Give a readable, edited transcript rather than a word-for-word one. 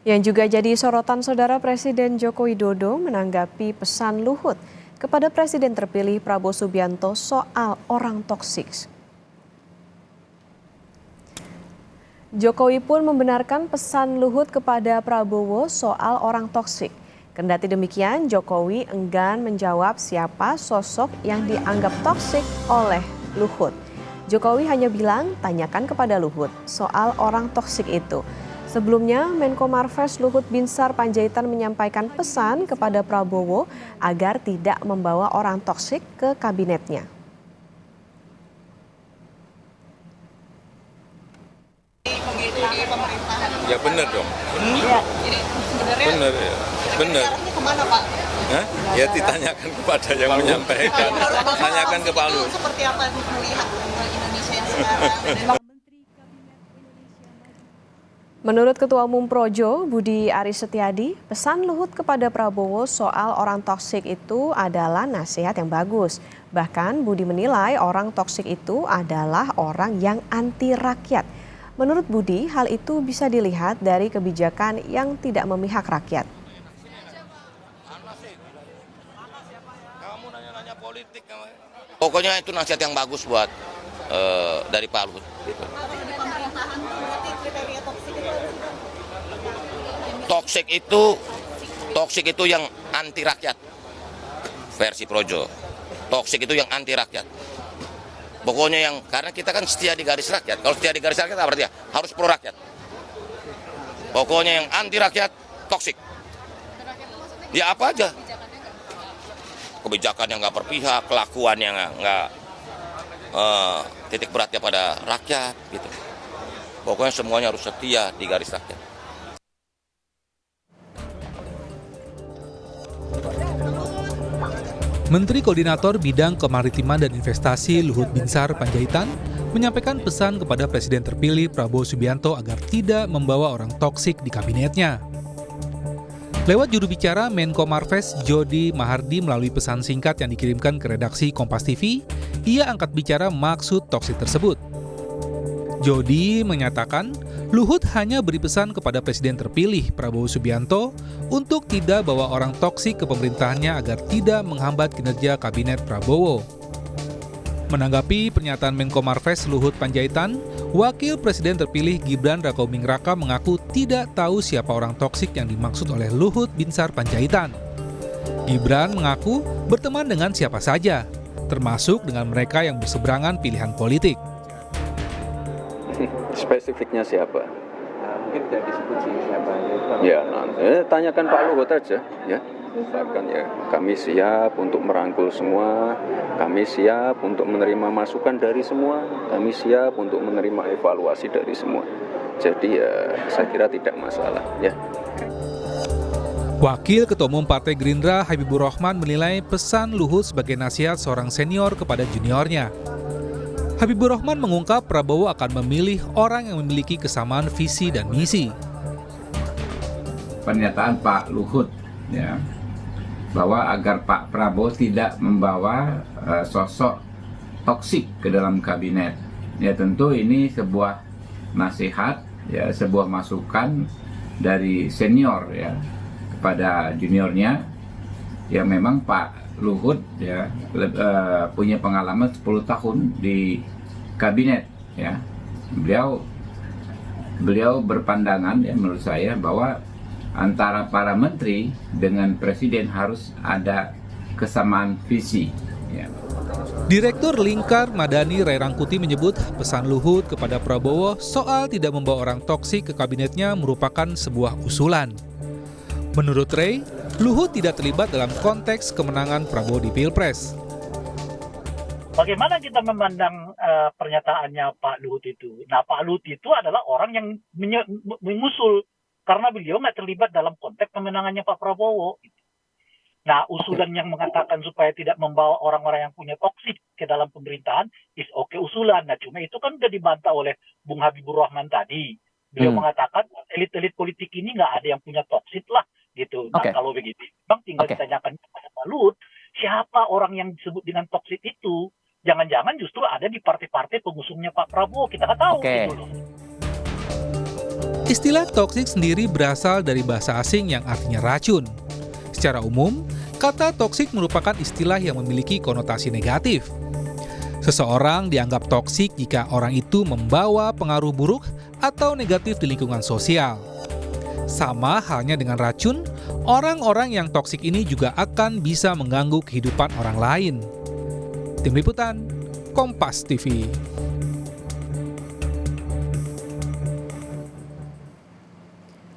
Yang juga jadi sorotan Saudara Presiden Joko Widodo menanggapi pesan Luhut kepada Presiden terpilih Prabowo Subianto soal orang toksik. Jokowi pun membenarkan pesan Luhut kepada Prabowo soal orang toksik. Kendati demikian, Jokowi enggan menjawab siapa sosok yang dianggap toksik oleh Luhut. Jokowi hanya bilang, tanyakan kepada Luhut soal orang toksik itu. Sebelumnya, Menko Marves Luhut Binsar Panjaitan menyampaikan pesan kepada Prabowo agar tidak membawa orang toksik ke kabinetnya. Ya benar dong. Jadi sebenarnya Benar ya. Benar. kemana Pak? Hah? Ya ditanyakan kepada yang menyampaikan. Tanyakan ke Pak Luhut. Seperti apa melihat Indonesia yang sekarang? Menurut Ketua Umum Projo, Budi Aris Setiadi, pesan Luhut kepada Prabowo soal orang toksik itu adalah nasihat yang bagus. Bahkan Budi menilai orang toksik itu adalah orang yang anti rakyat. Menurut Budi, hal itu bisa dilihat dari kebijakan yang tidak memihak rakyat. Pokoknya itu nasihat yang bagus buat dari Pak Luhut. Toksik itu yang anti rakyat, versi Projo. Toksik itu yang anti rakyat. Pokoknya yang, karena kita kan setia di garis rakyat. Kalau setia di garis rakyat apa artinya? Harus pro rakyat. Pokoknya yang anti rakyat, toksik. Ya apa aja. Kebijakan yang nggak berpihak, kelakuan yang nggak titik beratnya pada rakyat, gitu. Pokoknya semuanya harus setia di garis rakyat. Menteri Koordinator Bidang Kemaritiman dan Investasi Luhut Binsar Panjaitan menyampaikan pesan kepada Presiden terpilih Prabowo Subianto agar tidak membawa orang toksik di kabinetnya. Lewat juru bicara Menko Marves Jody Mahardi melalui pesan singkat yang dikirimkan ke redaksi Kompas TV, ia angkat bicara maksud toksik tersebut. Jody menyatakan, Luhut hanya beri pesan kepada Presiden terpilih Prabowo Subianto untuk tidak bawa orang toksik ke pemerintahannya agar tidak menghambat kinerja kabinet Prabowo. Menanggapi pernyataan Menko Marves Luhut Panjaitan, Wakil Presiden terpilih Gibran Rakabuming Raka mengaku tidak tahu siapa orang toksik yang dimaksud oleh Luhut Binsar Panjaitan. Gibran mengaku berteman dengan siapa saja, termasuk dengan mereka yang berseberangan pilihan politik. Spesifiknya siapa? Mungkin tidak disebut sih siapa. Ya, nanti tanyakan Pak Luhut aja, ya. Misalkan ya, kami siap untuk merangkul semua, kami siap untuk menerima masukan dari semua, kami siap untuk menerima evaluasi dari semua. Jadi ya, saya kira tidak masalah, ya. Wakil Ketua Umum Partai Gerindra Habibur Rahman menilai pesan Luhut sebagai nasihat seorang senior kepada juniornya. Habibur Rahman mengungkap Prabowo akan memilih orang yang memiliki kesamaan visi dan misi. Pernyataan Pak Luhut ya, bahwa agar Pak Prabowo tidak membawa sosok toksik ke dalam kabinet. Ya tentu ini sebuah nasihat, ya sebuah masukan dari senior ya kepada juniornya. Ya memang Pak Luhut ya punya pengalaman 10 tahun di kabinet ya. Beliau berpandangan ya menurut saya bahwa antara para menteri dengan presiden harus ada kesamaan visi ya. Direktur Lingkar Madani Ray Rangkuti menyebut pesan Luhut kepada Prabowo soal tidak membawa orang toksik ke kabinetnya merupakan sebuah usulan. Menurut Ray, Luhut tidak terlibat dalam konteks kemenangan Prabowo di Pilpres. Bagaimana kita memandang pernyataannya Pak Luhut itu? Nah, Pak Luhut itu adalah orang yang mengusul karena beliau nggak terlibat dalam konteks pemenangannya Pak Prabowo. Nah, usulan yang mengatakan supaya tidak membawa orang-orang yang punya toksik ke dalam pemerintahan is oke usulan. Nah, cuma itu kan sudah dibantah oleh Bung Habibur Rahman tadi. Beliau mengatakan elit-elit politik ini nggak ada yang punya toksik lah. Gitu. Nah, kalau begitu, Bang tinggal ditanyakan kepada Pak Luhut, siapa orang yang disebut dengan toksik itu? Jangan-jangan justru ada di partai-partai pengusungnya Pak Prabowo, kita nggak tahu. Gitu loh. Istilah toksik sendiri berasal dari bahasa asing yang artinya racun. Secara umum, kata toksik merupakan istilah yang memiliki konotasi negatif. Seseorang dianggap toksik jika orang itu membawa pengaruh buruk atau negatif di lingkungan sosial. Sama halnya dengan racun, orang-orang yang toksik ini juga akan bisa mengganggu kehidupan orang lain. Tim Liputan, Kompas TV.